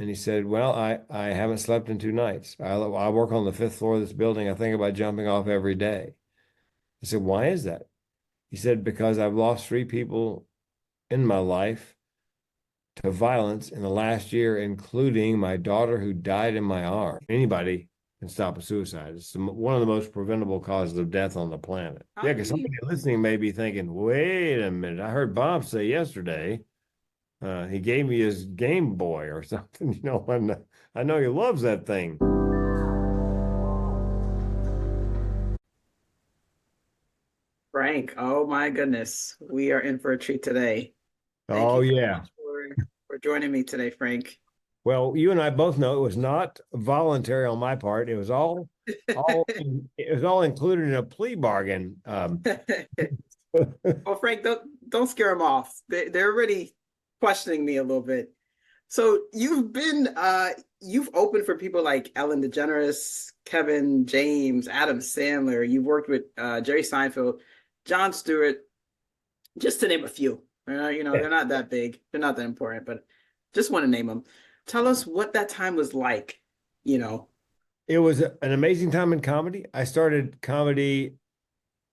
And he said, well, I haven't slept in 2 nights. I work on the fifth floor of this building. I think about jumping off every day. I said, why is that? He said, because I've lost 3 people in my life to violence in the last year, including my daughter who died in my arms. Anybody can stop a suicide. It's one of the most preventable causes of death on the planet. How Yeah, do because you somebody listening may be thinking, wait a minute, I heard Bob say yesterday he gave me his Game Boy or something. I know he loves that thing. Frank, oh my goodness. We are in for a treat today. Thank Oh you so yeah. much for joining me today, Frank. Well, you and I both know it was not voluntary on my part. It was all included in a plea bargain. Well, Frank, don't scare them off. They're already questioning me a little bit. So you've opened for people like Ellen DeGeneres, Kevin James, Adam Sandler. You've worked with Jerry Seinfeld, Jon Stewart, just to name a few. They're not that big, they're not that important, but just want to name them. Tell us what that time was like. You know. It was an amazing time in comedy. I started comedy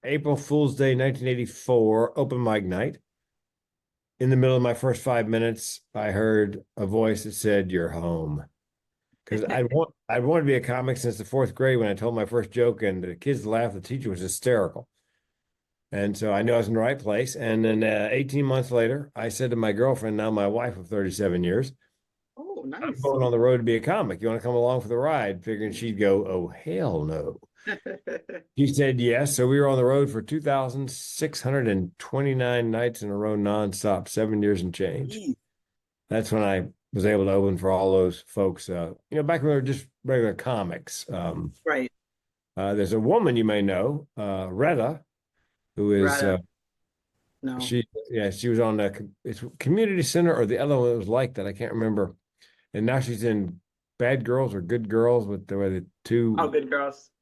April Fool's Day, 1984, open mic night. In the middle of my first 5 minutes, I heard a voice that said, "You're home." Because I'd wanted to be a comic since the fourth grade when I told my first joke, and the kids laughed. The teacher was hysterical. And so I knew I was in the right place. And then 18 months later, I said to my girlfriend, now my wife of 37 years, Oh, I'm nice. going on the road to be a comic. You want to come along for the ride? Figuring she'd go, oh, hell no. She said yes. So we were on the road for 2,629 nights in a row, nonstop, 7 years and change. That's when I was able to open for all those folks. Back when we were just regular comics. Right. There's a woman you may know, Retta, who is Right. No. she was on it's Community Center or the other one that was like that. I can't remember. And now she's in Bad Girls or Good Girls with the Oh, two. good girls.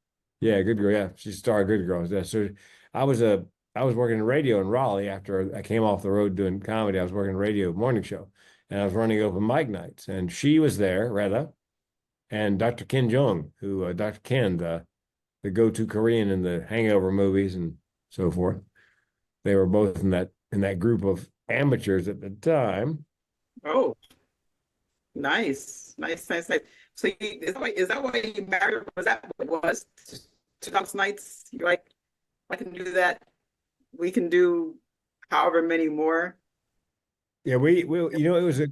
Yeah, Good Girl. Yeah, she starred Good Girls. Yeah. So I was a I was working in radio in Raleigh after I came off the road doing comedy. I was working radio morning show, and I was running open mic nights. And she was there, Retta, and Dr. Ken Jeong, who Dr. Ken, the go-to Korean in the Hangover movies and so forth. They were both in that group of amateurs at the time. Oh, nice. Nice, nice, nice. So is that why you married her? Was that what it was? Two dogs nights? You're like, I can do that. We can do however many more. Yeah, we it was a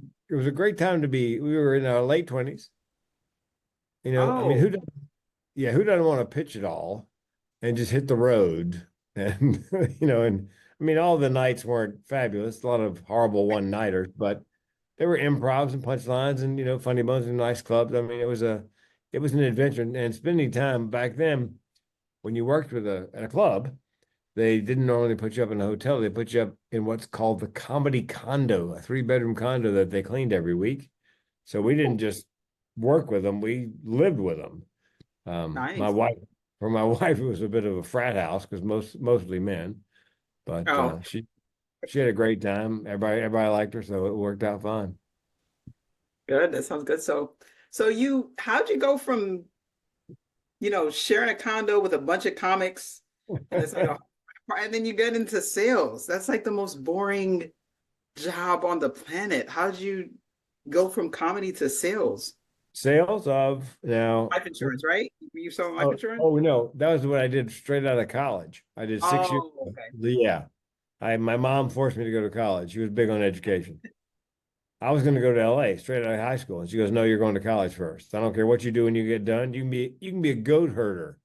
great time to be. We were in our late 20s. I mean, Oh, who doesn't want to pitch it all and just hit the road? And and I mean, all the nights weren't fabulous. A lot of horrible one-nighters, but there were improvs and punchlines and funny bones and nice clubs. I mean, it was an adventure and spending time back then when you worked at a club. They didn't normally put you up in a hotel. They put you up in what's called the comedy condo, a 3-bedroom condo that they cleaned every week. So we didn't just work with them; we lived with them. My nice. wife, for my wife, it was a bit of a frat house because mostly men, but Oh, she had a great time. Everybody liked her, so it worked out fine. good. That sounds good. So how'd you go from, sharing a condo with a bunch of comics and it's like and then you get into sales. That's like the most boring job on the planet. How'd you go from comedy to sales? Sales of now. Life insurance, right? You selling life Oh, insurance? oh no, that was what I did straight out of college. I did 6 years. Oh, okay. Yeah, my mom forced me to go to college. She was big on education. I was going to go to LA straight out of high school, and she goes, "No, you're going to college first. I don't care what you do when you get done. You can be a goat herder,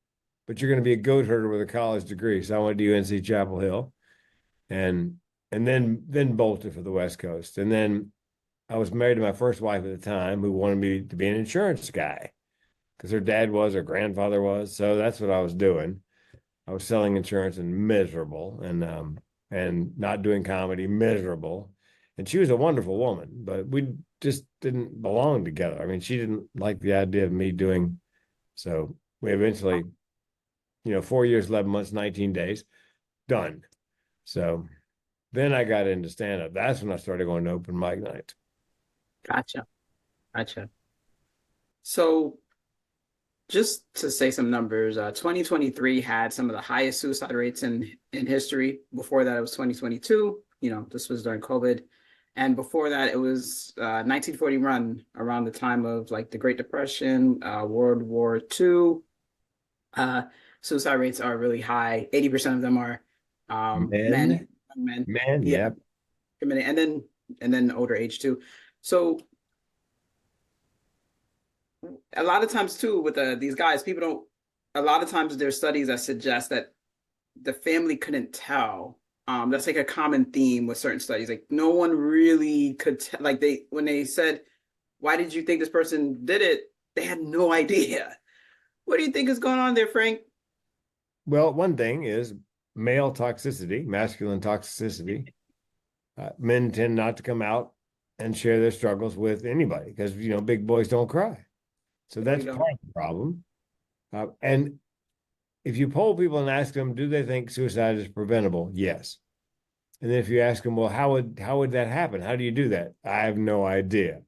but you're going to be a goat herder with a college degree." So I went to UNC Chapel Hill, and and then bolted for the West Coast. And then I was married to my first wife at the time, who wanted me to be an insurance guy because her dad was, her grandfather was. So that's what I was doing. I was selling insurance and miserable, and not doing comedy, miserable. And she was a wonderful woman, but we just didn't belong together. I mean, she didn't like the idea of me doing. So we eventually, 4 years, 11 months, 19 days, done. So then I got into stand up. That's when I started going to open mic nights. Gotcha. Gotcha. So just to say some numbers, 2023 had some of the highest suicide rates in history. Before that, it was 2022. This was during COVID. And before that, it was 1941, around the time of like the Great Depression, World War II. Uh, Suicide rates are really high. 80% of them are Men, men, men. men, Yeah, yep. and then older age too. So a lot of times too with these guys, people don't. A lot of times there's studies that suggest that the family couldn't tell. That's like a common theme with certain studies. Like no one really could tell. Like when they said, "Why did you think this person did it?" They had no idea. What do you think is going on there, Frank? Well, one thing is male toxicity, masculine toxicity. Men tend not to come out and share their struggles with anybody because, big boys don't cry. So No, we that's don't. part of the problem. And if you poll people and ask them, do they think suicide is preventable? Yes. And then if you ask them, well, how would that happen? How do you do that? I have no idea.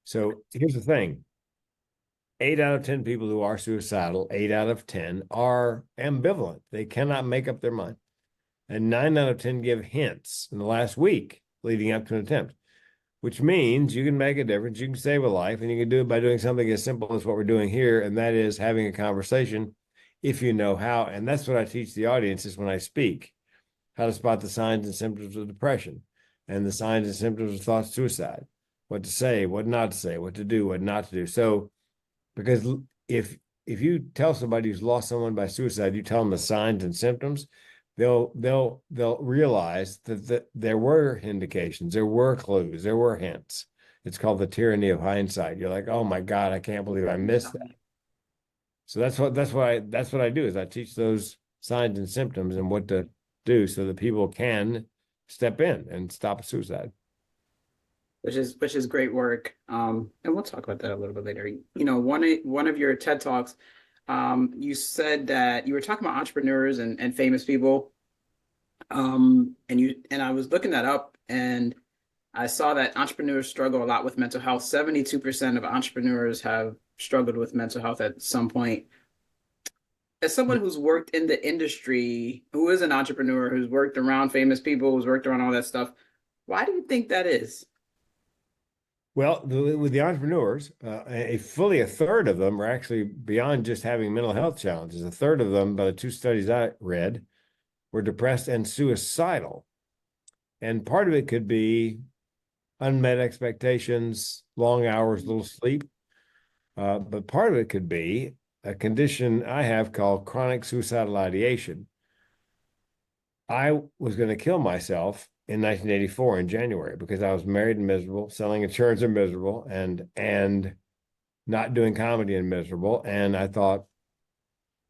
So here's the thing. 8 out of 10 people who are suicidal, 8 out of 10 are ambivalent. They cannot make up their mind. And 9 out of 10 give hints in the last week leading up to an attempt, which means you can make a difference. You can save a life, and you can do it by doing something as simple as what we're doing here, and that is having a conversation if you know how. And that's what I teach the audiences when I speak, how to spot the signs and symptoms of depression and the signs and symptoms of thought suicide, what to say, what not to say, what to do, what not to do. So because if you tell somebody who's lost someone by suicide, you tell them the signs and symptoms, they'll realize that there were indications, there were clues, there were hints. It's called the tyranny of hindsight. You're like, oh my God, I can't believe I missed that. So that's what I do is I teach those signs and symptoms and what to do so that people can step in and stop suicide. Which is great work. And we'll talk about that a little bit later. One of your TED Talks, you said that you were talking about entrepreneurs and famous people. And I was looking that up, and I saw that entrepreneurs struggle a lot with mental health. 72% of entrepreneurs have struggled with mental health at some point. As someone who's worked in the industry, who is an entrepreneur, who's worked around famous people, who's worked around all that stuff, why do you think that is? Well, with the entrepreneurs, fully a third of them are actually beyond just having mental health challenges. A third of them, by the two studies I read, were depressed and suicidal. And part of it could be unmet expectations, long hours, little sleep. But part of it could be a condition I have called chronic suicidal ideation. I was going to kill myself in 1984 in January because I was married and miserable, selling insurance and miserable, and not doing comedy and miserable. And I thought,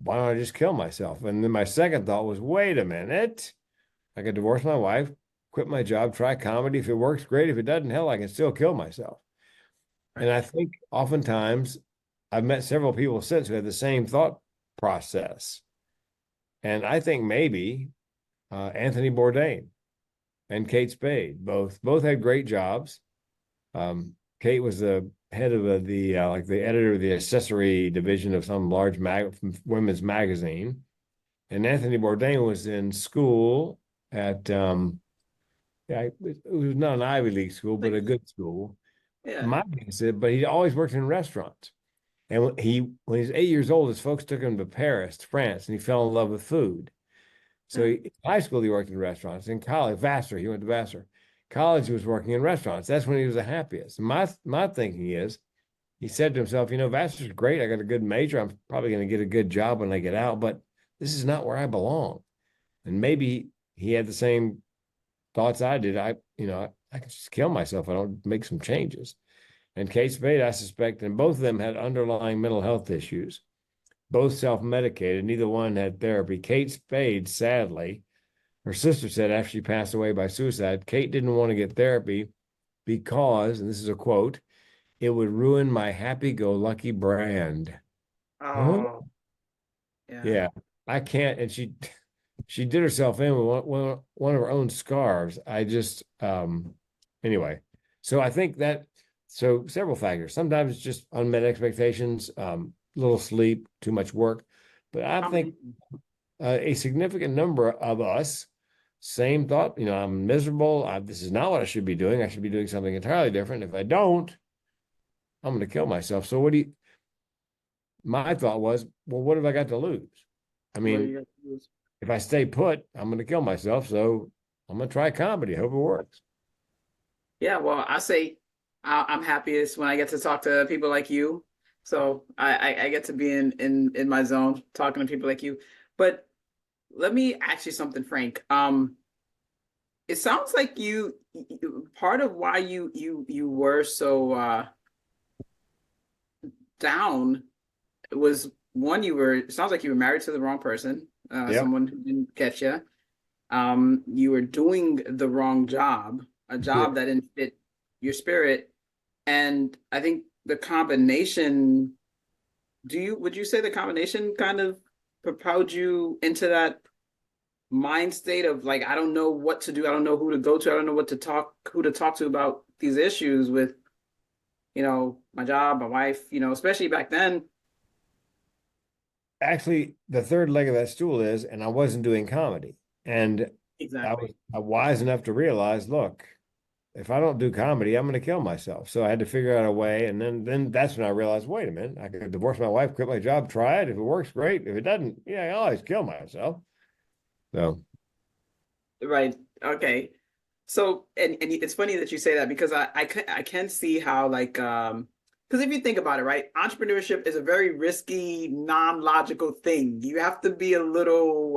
why don't I just kill myself? And then my second thought was, wait a minute. I could divorce my wife, quit my job, try comedy. If it works, great. If it doesn't, hell, I can still kill myself. And Right. I think oftentimes I've met several people since who had the same thought process. And I think maybe Anthony Bourdain and Kate Spade both had great jobs. Kate was the head of like the editor of the accessory division of some large women's magazine, and Anthony Bourdain was in school at yeah, it was not an Ivy League school, but Like, a good school. yeah. My said, but he always worked in restaurants. And when he was 8 years old, his folks took him to Paris, France, and he fell in love with food. So in high school, he worked in restaurants. In college, Vassar, he went to Vassar. College, he was working in restaurants. That's when he was the happiest. My thinking is, he said to himself, Vassar's great. I got a good major. I'm probably going to get a good job when I get out, but this is not where I belong. And maybe he had the same thoughts I did. I could just kill myself if I don't make some changes. And Kate Spade, I suspect, and both of them had underlying mental health issues, both self-medicated. Neither one had therapy. Kate Spade, sadly, her sister said after she passed away by suicide, Kate didn't want to get therapy because, and this is a quote, it would ruin my happy-go-lucky brand. Huh? Oh, yeah. Yeah, I can't. And she did herself in with one of her own scarves. Anyway. So I think that So several factors. Sometimes it's just unmet expectations, little sleep, too much work. But I think Combination. a significant number of us, same thought, I'm miserable. This is not what I should be doing. I should be doing something entirely different. If I don't, I'm going to kill myself. So my thought was, well, what have I got to lose? I What do mean, you got to lose? if I stay put, I'm going to kill myself. So I'm going to try comedy. Hope it works. Yeah, well, I say I'm happiest when I get to talk to people like you. So I get to be in my zone talking to people like you. But let me ask you something, Frank. It sounds like part of why you were so down was one, it sounds like you were married to the wrong person, Yep. someone who didn't get you. You were doing the wrong job, a Yeah. job that didn't fit your spirit. And I think the combination, would you say the combination kind of propelled you into that mind state of like, I don't know what to do, I don't know who to go to, I don't know who to talk to about these issues with, my job, my wife, especially back then. Actually, the third leg of that stool is, and I wasn't doing comedy. And I was Exactly. wise enough to realize, look, if I don't do comedy, I'm going to kill myself. So I had to figure out a way. And then that's when I realized, wait a minute, I could divorce my wife, quit my job, try it. If it works, great. If it doesn't, yeah, I always kill myself. So Right. Okay. So, and it's funny that you say that because I can see how like because if you think about it, right, entrepreneurship is a very risky, non-logical thing. You have to be a little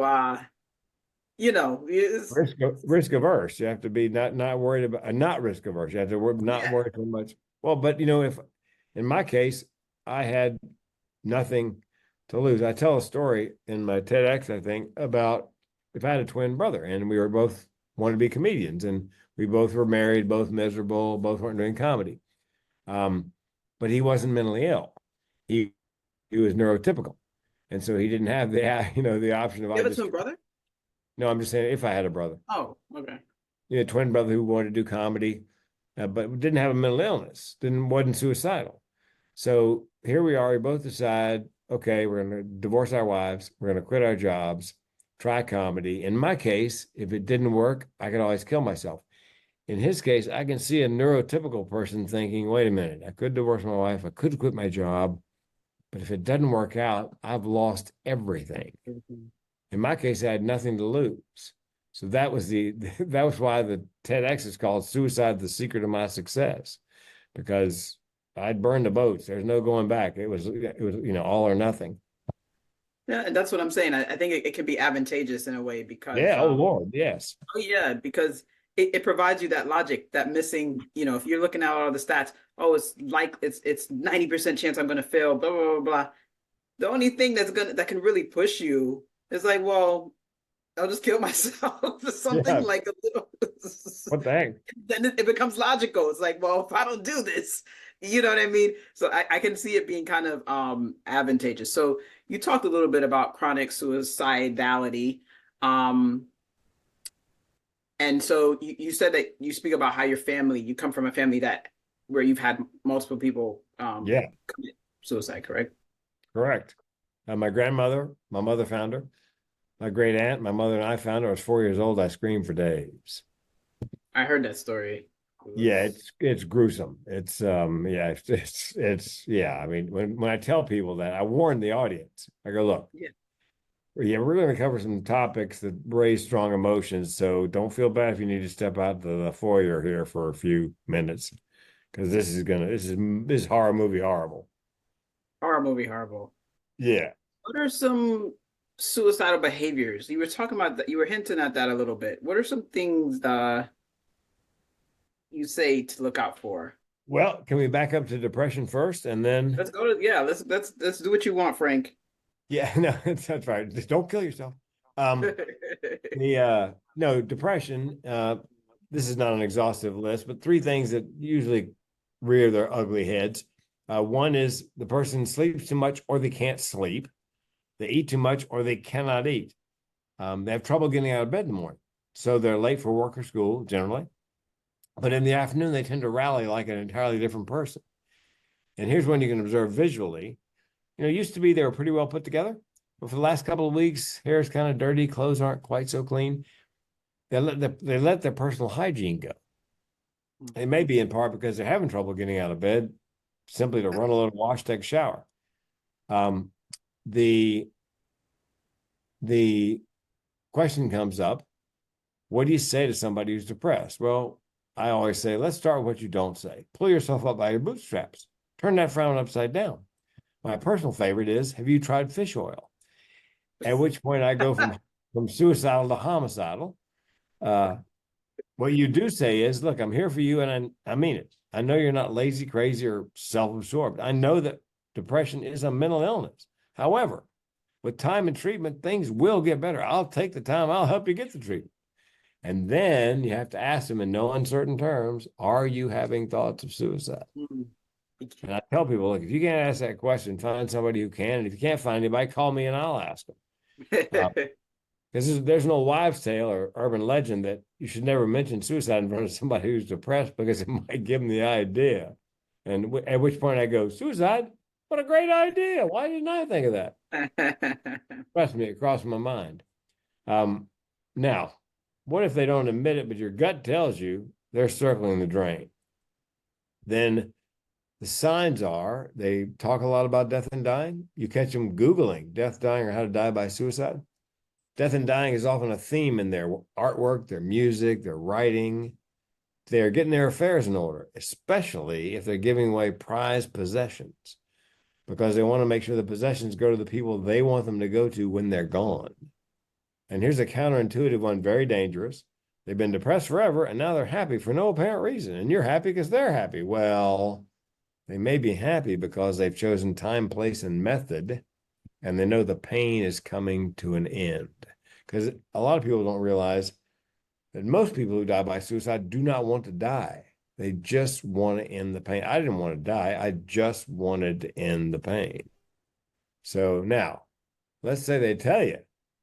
risk averse. You have to be not worried about not risk averse. You have to not yeah, worry too much. Well, but if in my case I had nothing to lose. I tell a story in my TEDx, I think, about if I had a twin brother and we were both wanted to be comedians and we both were married, both miserable, both weren't doing comedy. Um, but he wasn't mentally ill. He he was neurotypical. And so he didn't have the the option of you I have a just twin brother. no, I'm just saying if I had a brother, Oh, okay. twin brother who wanted to do comedy, but didn't have a mental illness, wasn't suicidal. So here we are. We both decide, okay, we're going to divorce our wives. We're going to quit our jobs, try comedy. In my case, if it didn't work, I could always kill myself. In his case, I can see a neurotypical person thinking, wait a minute, I could divorce my wife. I could quit my job. But if it doesn't work out, I've lost everything. Mhm. In my case, I had nothing to lose. So that was that was why the TEDx is called "Suicide: The Secret of My Success," because I'd burned the boats. There's no going back. It was all or nothing. Yeah, and that's what I'm saying. I think it can be advantageous in a way because Yeah. Oh Lord. Yes. oh yeah, because it provides you that logic, that missing, if you're looking at all the stats, oh, it's 90% chance I'm gonna fail, blah, blah, blah, blah. The only thing that can really push you is like, well, I'll just kill myself. Something Yeah. like a little What the heck? then it becomes logical. It's like, well, if I don't do this, you know what I mean? So I can see it being kind of advantageous. So you talked a little bit about chronic suicidality. Um, and so you said that you speak about how you come from a family where you've had multiple people Yeah. commit suicide, correct? Correct. My grandmother, my mother found her. My great aunt, my mother and I found her. I was 4 years old. I screamed for days. I heard that story. It Yeah, was it's gruesome. It's yeah, it's yeah. I mean, when I tell people that, I warn the audience. I go, look, yeah. yeah, we're going to cover some topics that raise strong emotions. So don't feel bad if you need to step out to the foyer here for a few minutes because this is horror movie horrible. Horror movie, horrible. Yeah. What are some suicidal behaviors? You were talking about that. You were hinting at that a little bit. What are some things you say to look out for? Well, can we back up to depression first and then Let's go to yeah. Let's do what you want, Frank. yeah, no, that's right. Just don't kill yourself. Um, the no depression. This is not an exhaustive list, but three things that usually rear their ugly heads. One is the person sleeps too much or they can't sleep. They eat too much or they cannot eat. They have trouble getting out of bed in the morning, so they're late for work or school generally. But in the afternoon, they tend to rally like an entirely different person. And here's one you can observe visually. It used to be they were pretty well put together, but for the last couple of weeks, hair is kind of dirty, clothes aren't quite so clean. They let their personal hygiene go. It may be in part because they're having trouble getting out of bed, simply to run a little wash, take a shower. Um, the the question comes up, what do you say to somebody who's depressed? Well, I always say, let's start with what you don't say. Pull yourself up by your bootstraps. Turn that frown upside down. My personal favorite is, have you tried fish oil? At which point I go from suicidal to homicidal. What you do say is, look, I'm here for you, and I mean it. I know you're not lazy, crazy, or self-absorbed. I know that depression is a mental illness. However, with time and treatment, things will get better. I'll take the time. I'll help you get the treatment. And then you have to ask them in no uncertain terms, are you having thoughts of suicide? And I tell people, look, if you can't ask that question, find somebody who can. And if you can't find anybody, call me and I'll ask them. Because there's no wives' tale or urban legend that you should never mention suicide in front of somebody who's depressed because it might give them the idea. And at which point I go, suicide? What a great idea. Why didn't I think of that? Trust me, it crossed my mind. Now, what if they don't admit it, but your gut tells you they're circling the drain? Then the signs are they talk a lot about death and dying. You catch them Googling death, dying, or how to die by suicide. Death and dying is often a theme in their artwork, their music, their writing. They're getting their affairs in order, especially if they're giving away prized possessions, because they want to make sure the possessions go to the people they want them to go to when they're gone. And here's a counterintuitive one, very dangerous. They've been depressed forever, and now they're happy for no apparent reason. And you're happy because they're happy. Well, they may be happy because they've chosen time, place, and method, and they know the pain is coming to an end. Because a lot of people don't realize that most people who die by suicide do not want to die. They just want to end the pain. I didn't want to die. I just wanted to end the pain. So now, let's say they tell you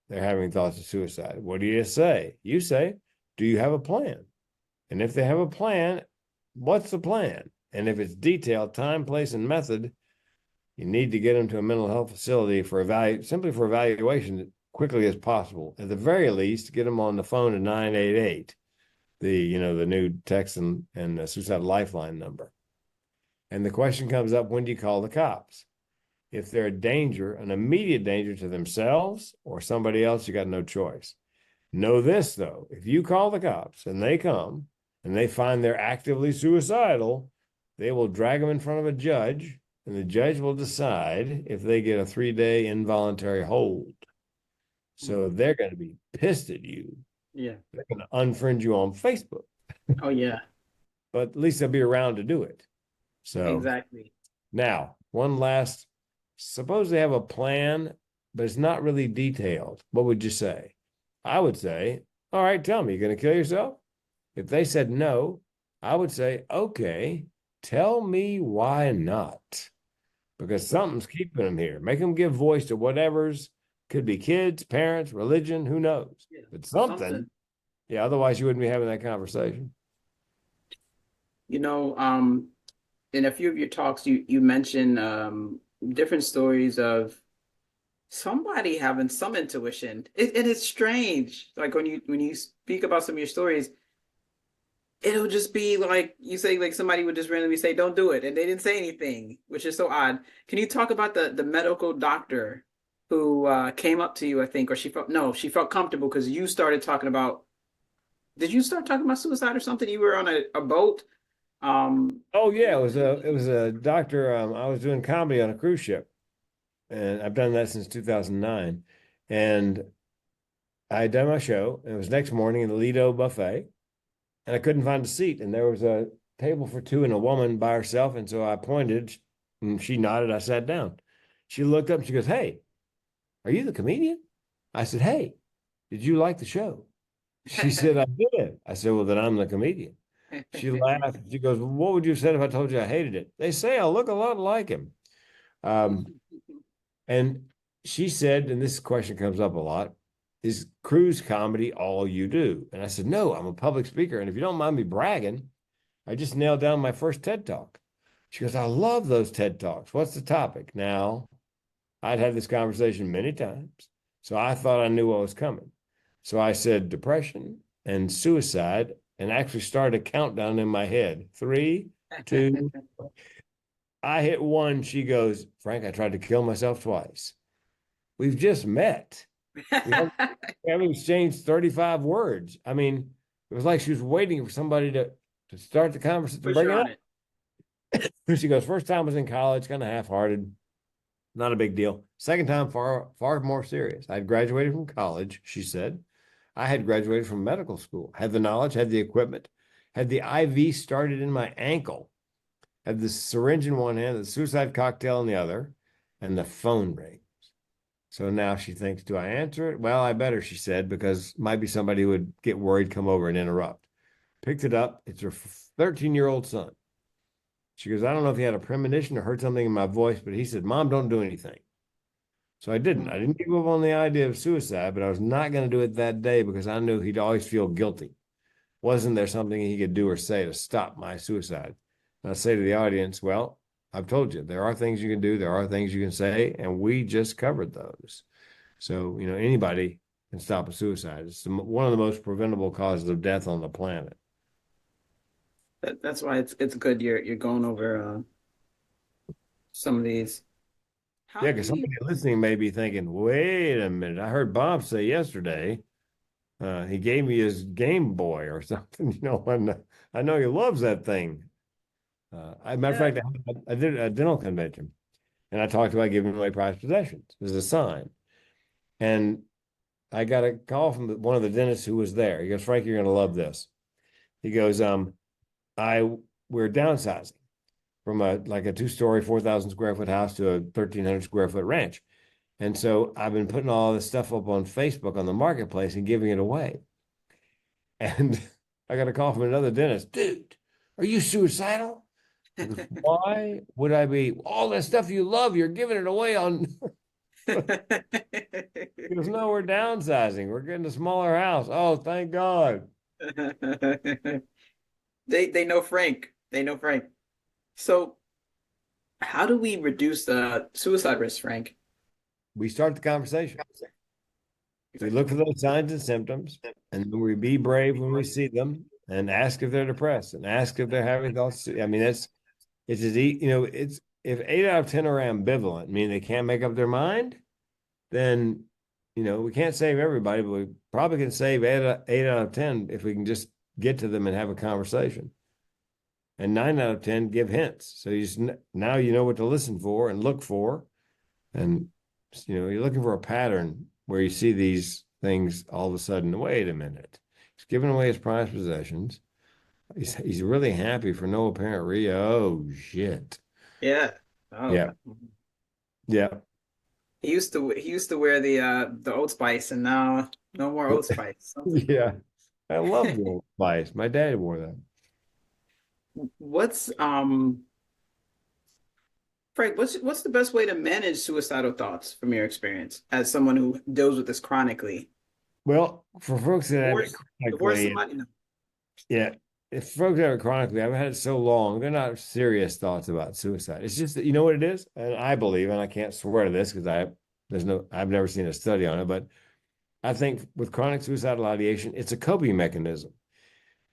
they're having thoughts of suicide. What do you say? You say, do you have a plan? And if they have a plan, what's the plan? And if it's detailed, time, place, and method, you need to get them to a mental health facility simply for evaluation as quickly as possible. At the very least, get them on the phone to 988, the new text and suicide lifeline number. And the question comes up, when do you call the cops? If they're a danger, an immediate danger to themselves or somebody else, you got no choice. Know this, though, if you call the cops and they come and they find they're actively suicidal, they will drag them in front of a judge, and the judge will decide if they get a 3-day involuntary hold. So they're going to be pissed at you. Yeah. They're going to unfriend you on Facebook. Oh, yeah. But at least they'll be around to do it. So exactly. Now, one last, suppose they have a plan, but it's not really detailed. What would you say? I would say, all right, tell me, you going to kill yourself? If they said no, I would say, okay, tell me why not. Because something's keeping them here. Make them give voice to whatever's, could be kids, parents, religion, who knows? Yeah, but something. Yeah, otherwise you wouldn't be having that conversation. In a few of your talks, you mentioned different stories of somebody having some intuition. And it's strange. Like when you speak about some of your stories, it'll just be like you say, like somebody would just randomly say, "Don't do it," and they didn't say anything, which is so odd. Can you talk about the medical doctor who came up to you, I think, or she felt comfortable because you started talking about. Did you start talking about suicide or something? You were on a boat. Oh yeah, it was a doctor. I was doing comedy on a cruise ship, and I've done that since 2009. And I had done my show. And it was next morning in the Lido buffet, and I couldn't find a seat. And there was a table for two and a woman by herself. And so I pointed, and she nodded. I sat down. She looked up and she goes, "Hey, are you the comedian?" I said, "Hey, did you like the show?" She said, "I did." I said, "Well, then I'm the comedian." She laughed. She goes, "Well, what would you have said if I told you I hated it?" They say I look a lot like him. And she said, and this question comes up a lot, is cruise comedy all you do? And I said, no, I'm a public speaker. And if you don't mind me bragging, I just nailed down my first TED Talk. She goes, I love those TED Talks. What's the topic? Now, I'd had this conversation many times, so I thought I knew what was coming. So I said depression and suicide and actually started a countdown in my head. Three, two, I hit one. She goes, Frank, I tried to kill myself twice. We've just met. We haven't exchanged 35 words. I mean, it was like she was waiting for somebody to start the conversation, to Push bring her it on up. it. She goes, first time was in college, kind of half-hearted, not a big deal. Second time, far, far more serious. I had graduated from college, she said. I had graduated from medical school, had the knowledge, had the equipment, had the IV started in my ankle, had the syringe in one hand, the suicide cocktail in the other, and the phone rings. So now she thinks, do I answer it? Well, I better, she said, because might be somebody who would get worried, come over and interrupt. Picked it up. It's her 13-year-old son. She goes, I don't know if he had a premonition or heard something in my voice, but he said, Mom, don't do anything. So I didn't. I didn't give up on the idea of suicide, but I was not going to do it that day because I knew he'd always feel guilty. Wasn't there something he could do or say to stop my suicide? And I say to the audience, well, I've told you, there are things you can do, there are things you can say, and we just covered those. So, anybody can stop a suicide. It's one of the most preventable causes of death on the planet. That's why it's good you're going over some of these. How Yeah, do because we somebody listening may be thinking, wait a minute, I heard Bob say yesterday he gave me his Game Boy or something, and I know he loves that thing. Matter of yeah. fact, I did a dental convention and I talked about giving away prized possessions as a sign. And I got a call from one of the dentists who was there. He goes, Frank, you're going to love this. He goes, we're downsizing from a 2-story, 4,000 square foot house to a 1,300 square foot ranch. And so I've been putting all this stuff up on Facebook on the marketplace and giving it away. And I got a call from another dentist. Dude, are you suicidal? I goes, why would I be? All that stuff you love, you're giving it away on. He goes, no, we're downsizing. We're getting a smaller house. Oh, thank God. They know Frank. They know Frank. So how do we reduce the suicide risk, Frank? We start the conversation. We look for those signs and symptoms, and then we be brave when we see them and ask if they're depressed and ask if they're having thoughts. I mean, it's as it's if 8 out of 10 are ambivalent, meaning they can't make up their mind, then we can't save everybody, but we probably can save 8 out of 10 if we can just get to them and have a conversation. And 9 out of 10 give hints. So now you know what to listen for and look for. And you're looking for a pattern where you see these things all of a sudden. Wait a minute. He's giving away his prized possessions. He's really happy for no apparent reason. Oh shit. Yeah. Oh, Yeah. Yeah. he used to wear the Old Spice, and now no more Old Spice. Yeah. I love the Old Spice. My dad wore that. What's Frank, what's the best way to manage suicidal thoughts from your experience as someone who deals with this chronically? Well, for folks that have it Divorce chronically, somebody? No. yeah, if folks have it chronically, I've had it so long, they're not serious thoughts about suicide. It's just that you know what it is, and I believe, and I can't swear to this because I've never seen a study on it, but I think with chronic suicidal ideation, it's a coping mechanism.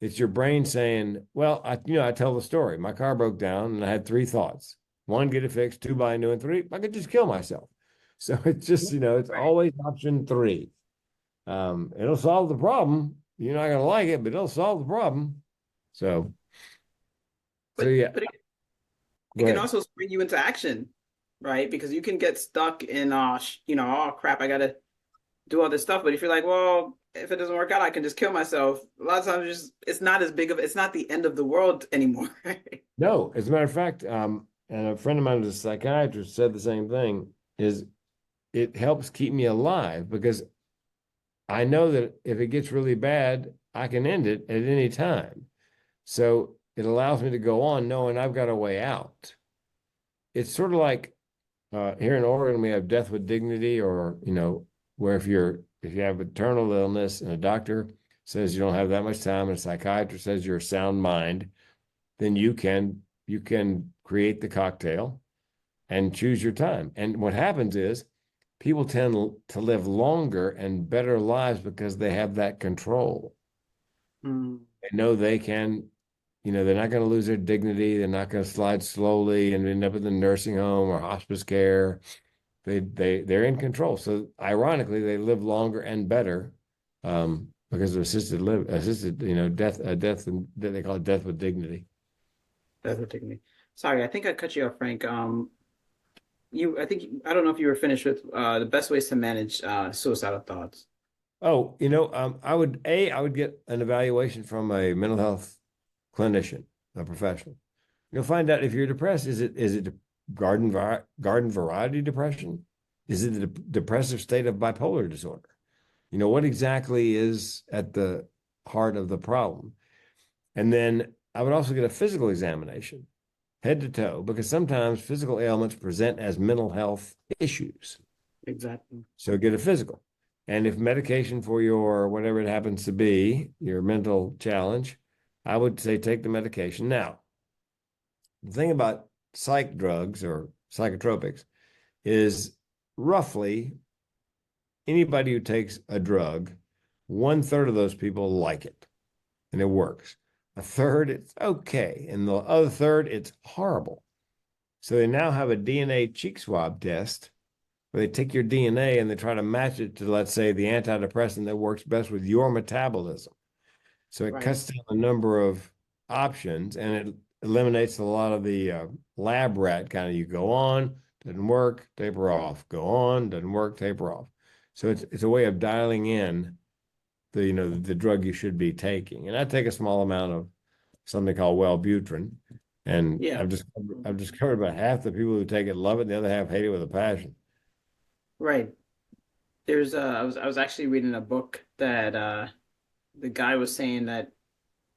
It's your brain saying, well, I tell the story. My car broke down and I had three thoughts. One, get it fixed. Two, buy a new. And three, I could just kill myself. So it's just, it's Right. always option three. It'll solve the problem. You're not gonna like it, but it'll solve the problem. So, so But yeah, but it go can ahead. also spring you into action, right? Because you can get stuck in oh crap, I gotta do all this stuff. But if you're like, well, if it doesn't work out, I can just kill myself. A lot of times, it's not as big of it's not the end of the world anymore. No, as a matter of fact, and a friend of mine who's a psychiatrist said the same thing, is it helps keep me alive because I know that if it gets really bad, I can end it at any time. So it allows me to go on knowing I've got a way out. It's sort of like here in Oregon, we have death with dignity, or where if you have a terminal illness and a doctor says you don't have that much time, and a psychiatrist says you're a sound mind, then you can create the cocktail and choose your time. And what happens is people tend to live longer and better lives because they have that control. Mm. They know they can, they're not going to lose their dignity. They're not going to slide slowly and end up in the nursing home or hospice care. They're in control. So ironically, they live longer and better because of assisted, death, and they call it death with dignity. That's ridiculous. Sorry, I think I cut you off, Frank. I don't know if you were finished with the best ways to manage suicidal thoughts. Oh, I would get an evaluation from a mental health clinician, a professional. You'll find out if you're depressed, is it garden variety depression? Is it a depressive state of bipolar disorder? What exactly is at the heart of the problem? And then I would also get a physical examination, head to toe, because sometimes physical ailments present as mental health issues. Exactly. So get a physical. And if medication for your whatever it happens to be, your mental challenge, I would say take the medication. Now, the thing about psych drugs or psychotropics is roughly anybody who takes a drug, 1/3 of those people like it and it works. A third, it's okay. And the other third, it's horrible. So they now have a DNA cheek swab test where they take your DNA and they try to match it to, let's say, the antidepressant that works best with your metabolism. So it Right. cuts down the number of options and it eliminates a lot of the lab rat kind of you go on, doesn't work, taper off, go on, doesn't work, taper off. So it's a way of dialing in the drug you should be taking. And I take a small amount of something called Wellbutrin. And Yeah. I've discovered about half the people who take it love it, and the other half hate it with a passion. Right. I was actually reading a book that the guy was saying that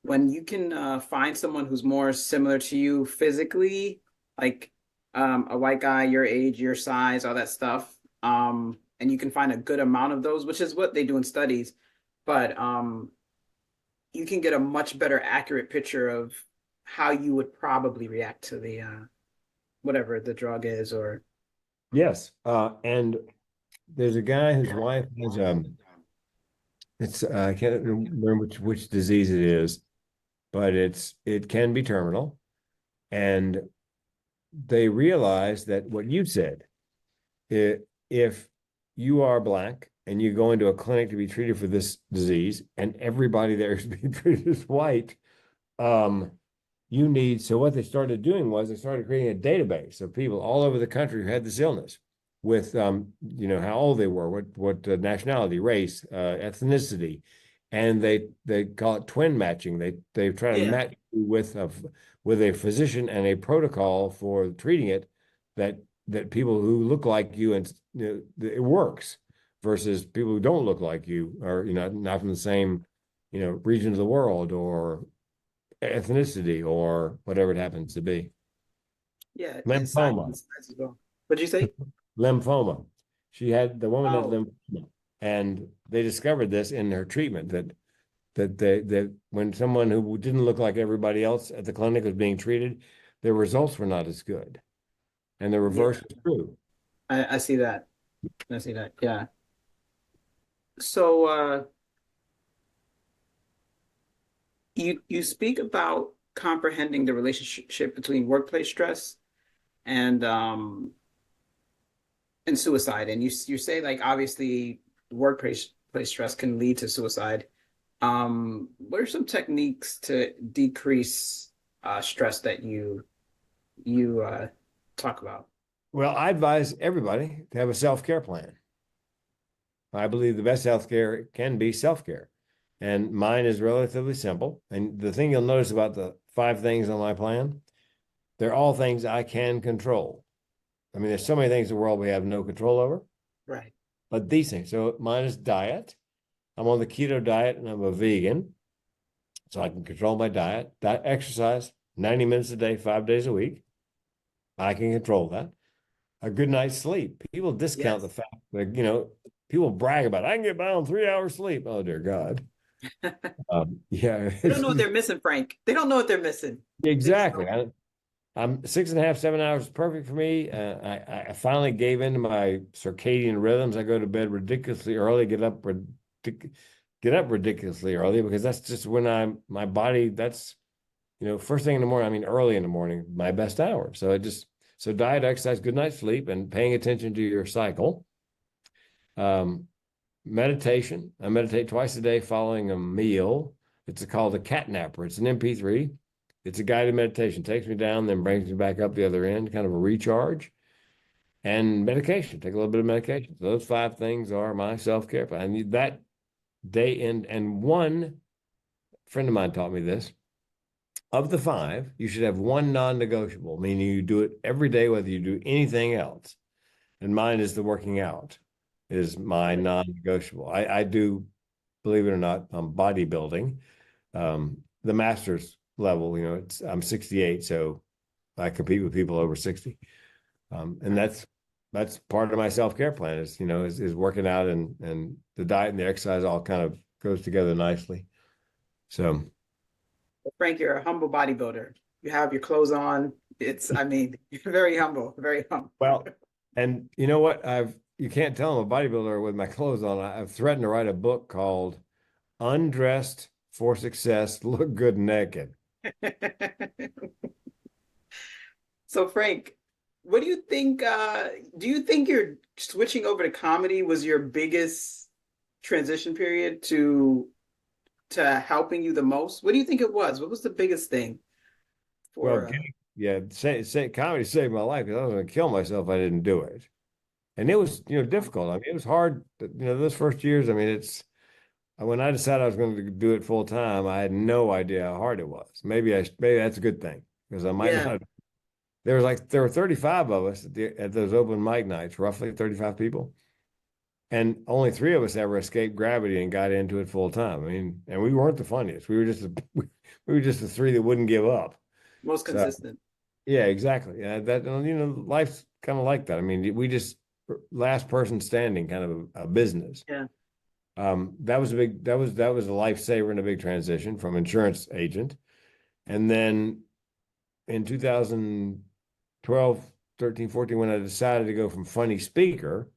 when you can find someone who's more similar to you physically, like a white guy, your age, your size, all that stuff, and you can find a good amount of those, which is what they do in studies, but you can get a much better accurate picture of how you would probably react to the whatever the drug is or Yes. And there's a guy whose wife has it's I can't remember which disease it is, but it can be terminal. And they realize that what you said, if you are Black and you go into a clinic to be treated for this disease, and everybody there is being treated as white, um, so what they started doing was they started creating a database of people all over the country who had this illness with, how old they were, what nationality, race, ethnicity, and they call it twin matching. They try to yeah, match you with a physician and a protocol for treating it that people who look like you and it works versus people who don't look like you or not from the same region of the world or ethnicity or whatever it happens to be. yeah, and Lymphoma, science as well. What'd you say? lymphoma. The woman had Oh, lymphoma, and they discovered this in her treatment that when someone who didn't look like everybody else at the clinic was being treated, their results were not as good, and the yeah, reverse was true. I see that. I see that. Yeah. So you speak about comprehending the relationship between workplace stress and and suicide, and you say like obviously workplace stress can lead to suicide. What are some techniques to decrease stress that you talk about? Well, I advise everybody to have a self-care plan. I believe the best healthcare can be self-care. And mine is relatively simple. And the thing you'll notice about the 5 things on my plan, they're all things I can control. I mean, there's so many things in the world we have no control over, Right. but these things. So mine is diet. I'm on the keto diet and I'm a vegan. So I can control my diet. Exercise 90 minutes a day, 5 days a week. I can control that. A good night's sleep. People discount the Yes. fact that, people brag about, I can get by on 3 hours sleep. Oh, dear God. Yeah, They don't know what they're missing, Frank. They don't know what they're missing. They just exactly. don't. I'm 6.5, 7 hours is perfect for me. I finally gave into my circadian rhythms. I go to bed ridiculously early, get up ridiculously early because that's just when my body, that's, first thing in the morning, I mean, early in the morning, my best hour. So diet, exercise, good night's sleep, and paying attention to your cycle. Um, Meditation. I meditate twice a day following a meal. It's called a cat napper. It's an MP3. It's a guided meditation. Takes me down, then brings me back up the other end, kind of a recharge. And medication. Take a little bit of medication. So those 5 things are my self-care plan. I need that day in. And one friend of mine taught me this. Of the 5, you should have one non-negotiable, meaning you do it every day, whether you do anything else. And mine is the working out is my non-negotiable. I do, believe it or not, I'm bodybuilding. The master's level, I'm 68, so I compete with people over 60. And that's part of my self-care plan is working out, and the diet and the exercise all kind of goes together nicely. So Frank, you're a humble bodybuilder. You have your clothes on. I mean, you're very humble, very humble. well, and you know what? You can't tell I'm a bodybuilder with my clothes on. I've threatened to write a book called Undressed for Success, Look Good Naked. So, Frank, what do you think? Do you think you're switching over to comedy was your biggest transition period to helping you the most? What do you think it was? What was the biggest thing Well, for yeah, say comedy saved my life because I was going to kill myself if I didn't do it. And it was, difficult. I mean, it was hard. Those first years, I mean, when I decided I was going to do it full time, I had no idea how hard it was. Maybe that's a good thing because I might yeah. not. There were 35 of us at those open mic nights, roughly 35 people. And only 3 of us ever escaped gravity and got into it full time. I mean, and we weren't the funniest. We were just the 3 that wouldn't give up. Most So consistent? yeah, exactly. Yeah, life's kind of like that. I mean, we just last person standing kind of a business. Yeah. That was a lifesaver and a big transition from insurance agent. And then in 2012, 13, 14, when I decided to go from funny speaker,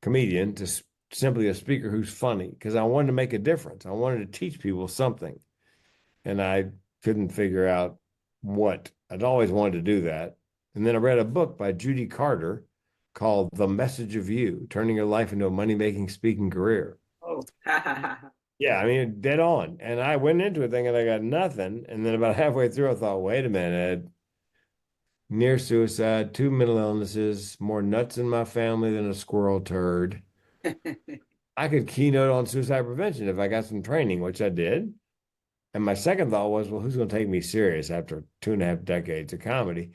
comedian, to simply a speaker who's funny, because I wanted to make a difference. I wanted to teach people something. And I couldn't figure out what. I'd always wanted to do that. And then I read a book by Judy Carter called The Message of You, Turning Your Life into a Money-Making Speaking Career. Oh, Yeah, I mean, dead on. And I went into it thinking I got nothing. And then about halfway through, I thought, wait a minute, near suicide, 2 mental illnesses, more nuts in my family than a squirrel turd. I could keynote on suicide prevention if I got some training, which I did. And my second thought was, well, who's going to take me serious after 2.5 decades of comedy?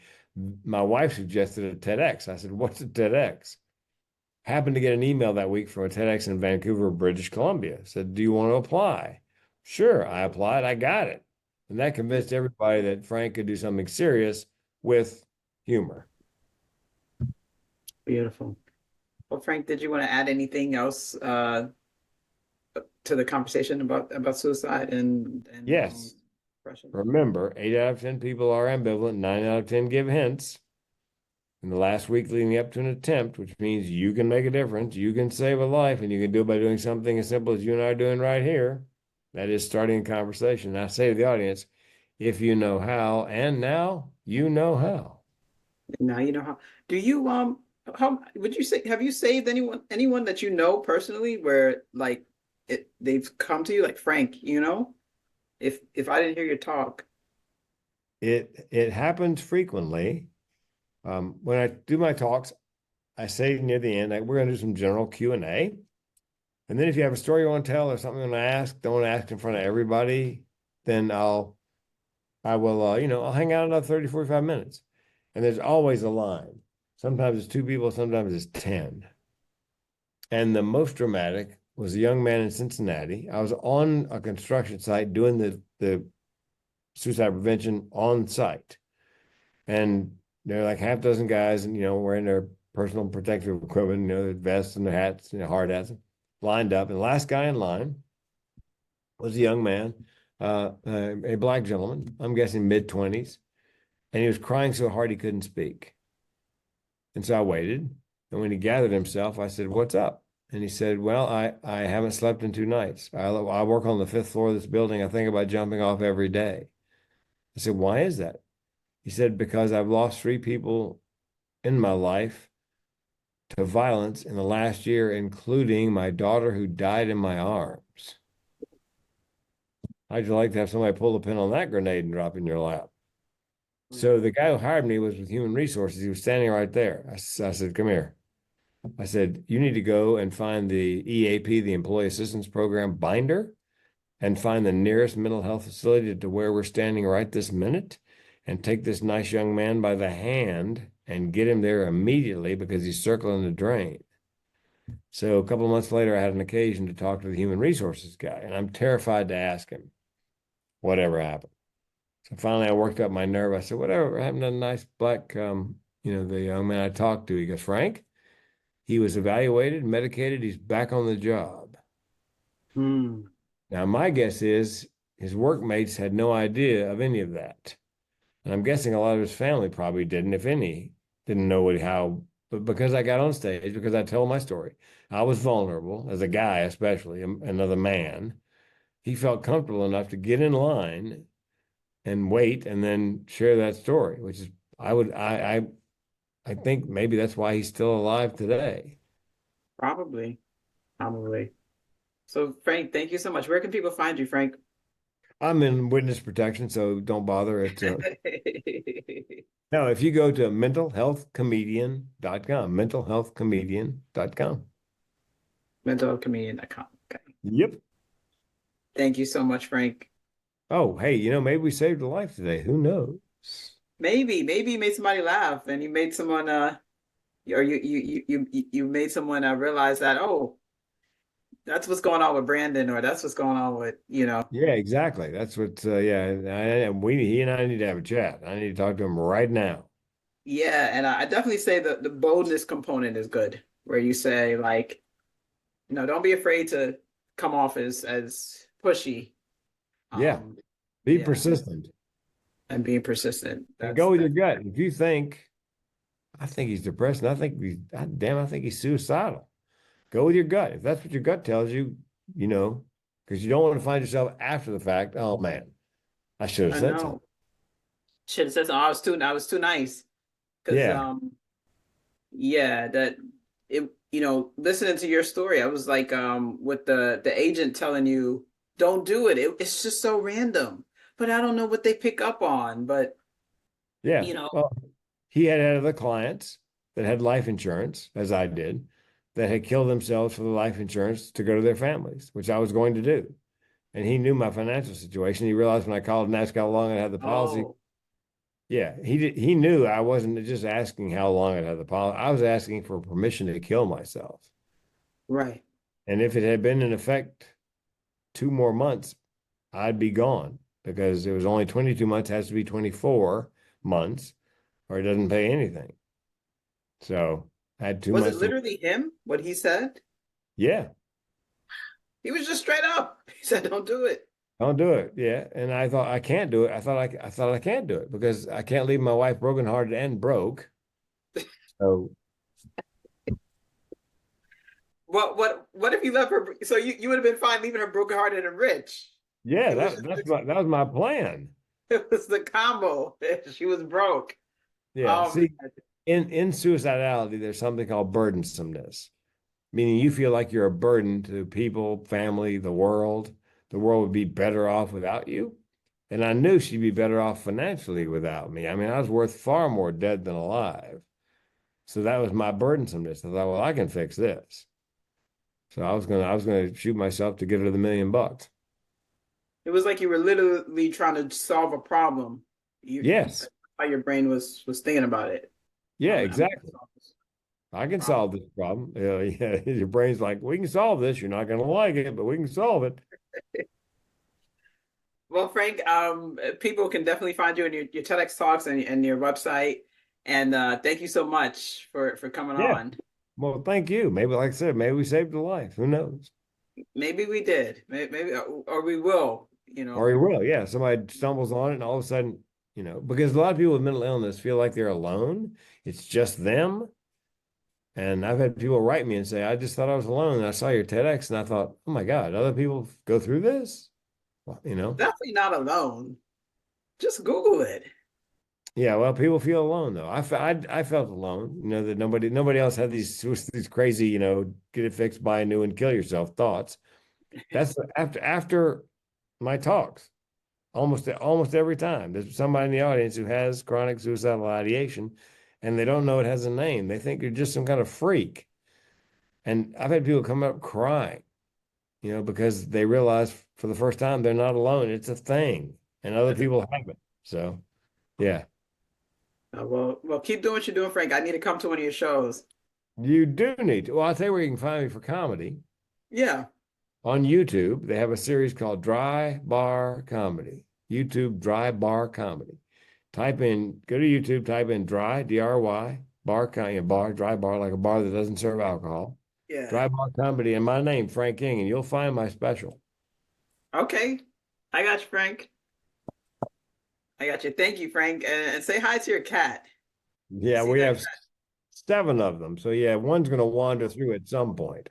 My wife suggested a TEDx. I said, what's a TEDx? Happened to get an email that week from a TEDx in Vancouver, British Columbia. Said, do you want to apply? Sure, I applied. I got it. And that convinced everybody that Frank could do something serious with humor. beautiful. Well, Frank, did you want to add anything else to the conversation about suicide and Yes. depression? Remember, 8 out of 10 people are ambivalent, 9 out of 10 give hints. In the last week leading up to an attempt, which means you can make a difference, you can save a life, and you can do it by doing something as simple as you and I are doing right here. That is starting a conversation. And I say to the audience, if you know how, and now you know how. Now you know how. Do you how would you say have you saved anyone that you know personally where like they've come to you like Frank, if I didn't hear your talk. It happens frequently. When I do my talks, I say near the end, we're going to do some general Q&A. And then if you have a story you want to tell or something you want to ask, don't want to ask in front of everybody, then I will, I'll hang out another 30, 45 minutes. And there's always a line. Sometimes it's 2 people, sometimes it's 10. And the most dramatic was a young man in Cincinnati. I was on a construction site doing the suicide prevention on site. And there are like half dozen guys, and wearing their personal protective equipment, their vests and their hats, hard hats, lined up. And the last guy in line was a young man, a black gentleman, I'm guessing mid-20s, and he was crying so hard he couldn't speak. And so I waited. And when he gathered himself, I said, "What's up?" And he said, "Well, I haven't slept in 2 nights. I work on the fifth floor of this building. I think about jumping off every day." I said, "Why is that?" He said, "Because I've lost 3 people in my life to violence in the last year, including my daughter who died in my arms." How'd you like to have somebody pull the pin on that grenade and drop in your lap? So the guy who hired me was with Human Resources. He was standing right there. I said, "Come here." I said, "You need to go and find the EAP, the Employee Assistance Program binder, and find the nearest mental health facility to where we're standing right this minute, and take this nice young man by the hand and get him there immediately because he's circling the drain." So a couple of months later, I had an occasion to talk to the Human Resources guy, and I'm terrified to ask him whatever happened. So finally, I worked up my nerve. I said, "Whatever happened to a nice black, the young man I talked to?" He goes, "Frank, he was evaluated, medicated. He's back on the job." Hmm. Now, my guess is his workmates had no idea of any of that. And I'm guessing a lot of his family probably didn't, if any, didn't know how. But because I got on stage, because I told my story, I was vulnerable as a guy, especially another man. He felt comfortable enough to get in line and wait and then share that story, which is, I think maybe that's why he's still alive today. Probably, probably. So, Frank, thank you so much. Where can people find you, Frank? I'm in witness protection, so don't bother. No, if you go to mentalhealthcomedian.com, mentalhealthcomedian.com. mentalcomedian.com. Okay. Yep. Thank you so much, Frank. Oh, hey, maybe we saved a life today. Who knows? Maybe you made somebody laugh and you made someone or you made someone realize that, oh, that's what's going on with Brandon, or that's what's going on with, Yeah, exactly. That's what, yeah. He and I need to have a chat. I need to talk to him right now. yeah, and I definitely say the boldness component is good, where you say like, don't be afraid to come off as pushy. Yeah. Um, Be yeah, persistent and being persistent. and That's go with your that. gut. If you think, I think he's depressed, and I think he's suicidal. Go with your gut. If that's what your gut tells you, you know, because you don't want to find yourself after the fact, "Oh man, I should have I said something." know. Should have said something. I was too nice because Yeah. yeah, that it, listening to your story, I was like, with the agent telling you, don't do it. It's just so random. But I don't know what they pick up on. But, Yeah. you know, Well, he had other clients that had life insurance, as I did, that had killed themselves for the life insurance to go to their families, which I was going to do. And he knew my financial situation. He realized when I called and asked how long I had the policy. oh, Yeah, he knew I wasn't just asking how long I had the policy. I was asking for permission to kill myself. right. And if it had been in effect 2 more months, I'd be gone because it was only 22 months, has to be 24 months, or it doesn't pay anything. So I had two Was it months to, literally him, what he said? yeah, He was just straight up. He said, don't do it. don't do it. Yeah. And I thought I can't do it. I thought I can't do it because I can't leave my wife brokenhearted and broke. So What if you left her? So you would have been fine leaving her brokenhearted and rich. yeah, It was just that was my plan. it was the combo. She was broke. Yeah. Oh See, man. in suicidality, there's something called burdensomeness, meaning you feel like you're a burden to people, family, the world. The world would be better off without you. And I knew she'd be better off financially without me. I mean, I was worth far more dead than alive. So that was my burdensomeness. I thought, well, I can fix this. So I was gonna shoot myself to get her the $1,000,000. It was like you were literally trying to solve a problem. Yes. How your brain was thinking about it. Yeah, I'm gonna exactly. solve this I can problem. solve this problem. Yeah, your brain's like, we can solve this. You're not gonna like it, but we can solve it. Well, Frank, people can definitely find you in your TEDx talks and your website. And thank you so much for coming Yeah. on. Well, thank you. Maybe, like I said, maybe we saved a life. Who knows? Maybe we did. Maybe, or we will, you Or know. he will. Yeah. Somebody stumbles on it and all of a sudden, because a lot of people with mental illness feel like they're alone. It's just them. And I've had people write me and say, I just thought I was alone. And I saw your TEDx and I thought, oh my God, other people go through this? Well. Definitely not alone. Just Google it. Yeah, well, people feel alone though. I felt alone, that nobody else had these crazy, get it fixed, buy a new and kill yourself thoughts. That's after my talks. Almost every time there's somebody in the audience who has chronic suicidal ideation and they don't know it has a name. They think you're just some kind of freak. And I've had people come up crying, because they realize for the first time they're not alone. It's a thing and other That's people have it. So, yeah. well, keep doing what you're doing, Frank. I need to come to one of your shows. You do need to. Well, I'll tell you where you can find me for comedy. Yeah. On YouTube, they have a series called Dry Bar Comedy. YouTube Dry Bar Comedy. Go to YouTube, type in dry, D-R-Y, bar, dry bar, like a bar that doesn't serve alcohol. Yeah. Dry Bar Comedy, and my name, Frank King, and you'll find my special. Okay. I got you, Frank. I got you. Thank you, Frank. And say hi to your cat. Yeah, See we that have cat? 7 of them. So yeah, one's going to wander through at some point.